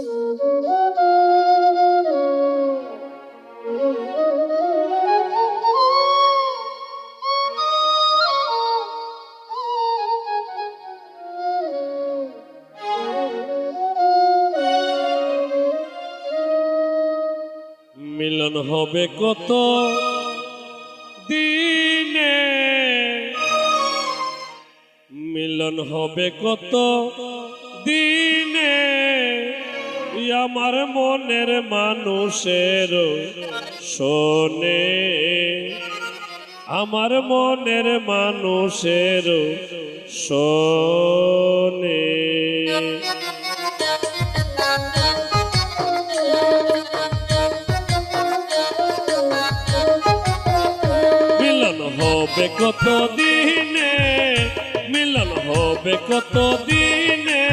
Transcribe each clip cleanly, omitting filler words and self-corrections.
মিলন হবে কত দিনে, মিলন হবে কত দিনে, আমার মনের মানুষের শোনে, আমার মনের মানুষের শোনে। মিলন হবে কত দিনে, মিলন হবে কত দিনে,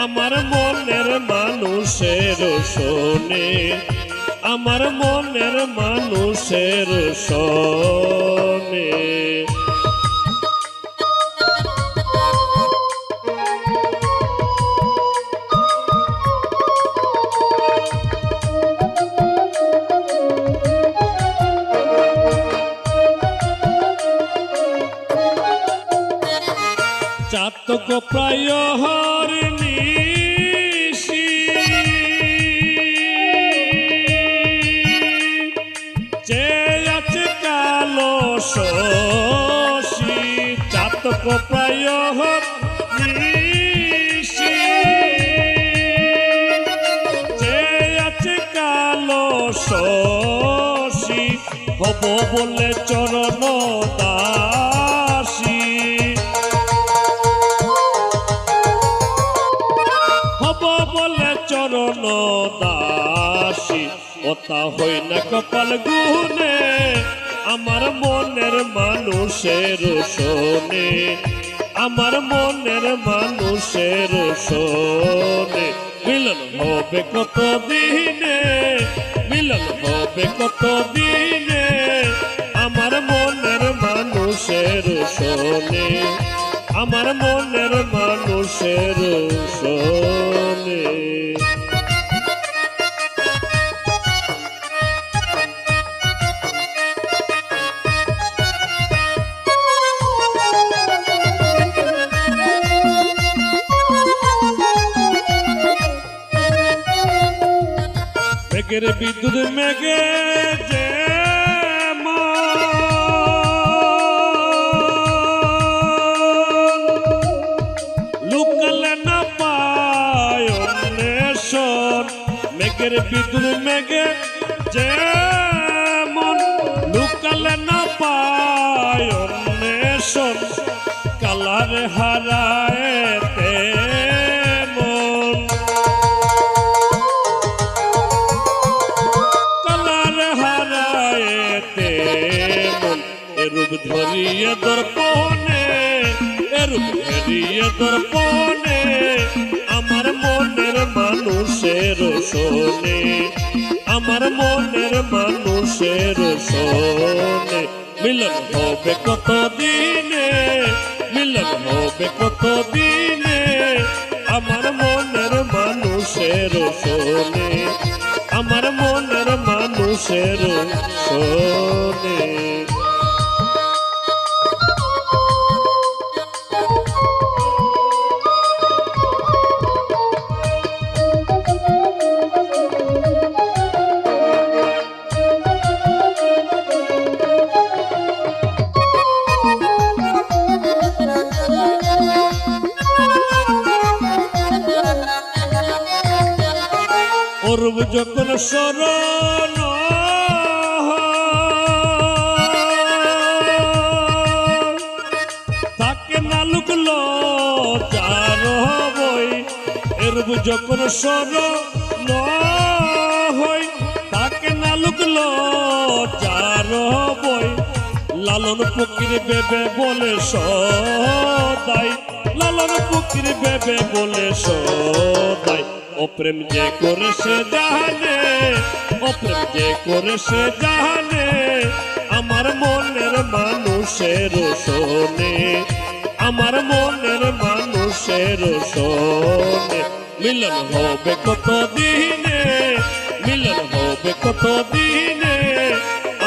আমার মনের মানুষের শোনে, আমার মনের মানুষের শোনে। চাতক প্রায় হরিণীষি, যে আছে কালো শশী, চাতক প্রায় হরিণীষি, যে আছে কালো শশী, হব বলে চরণ দাসী, বলে চরণ দাসী, ওতা হই না কপাল গুনে, আমার মনের মানুষের শোনে, আমার মনের মানুষের শোনে। মিলন হবে কত দিনে, মিলন হবে কত দিনে, আমার মনের মানুষের শোনে, আমার মনের মানুষের শোনে। মেঘের বিদ্যুৎ মেঘে যে লুকালে না পায় অন্বেষণ, মেঘের বিদ্যুৎ মেঘে যেমন লুকালে না পায় অন্বেষণ, কালার হারায় তেমন, কালার হারায় তেমন, এরূপ ধরিয়ে দর্পণে, এরূপ ধরিয়ে দর্পণে, আমার মনের মানুষের শোনে, আমার মনের মানুষের শোনে। মিলন হবে কত দিনে, মিলন হবে কত দিনে, আমার মনের মানুষের শোনে, আমার মনের মানুষের শোনে। অরূপ যখন শরণ থাকে না লুকলো চার বই, এরূপ যখন শরণ হই থাকে না লুকলো চার বই, লালন ফকির বেবে বলে সদাই, লালন ফকির বেবে বলে সদাই, ও প্রেম যে করে সে জানে, ও প্রেম যে করে সে জানে, আমার মনের মানুষের শোনে, আমার মনের মানুষের সনে মিলন হবে কত দিনে, মিলন হবে কত দিনে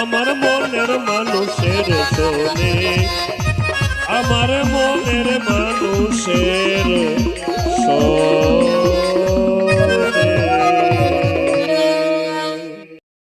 আমার মনের মানুষের সনে, আমার মনের মানুষের সনে।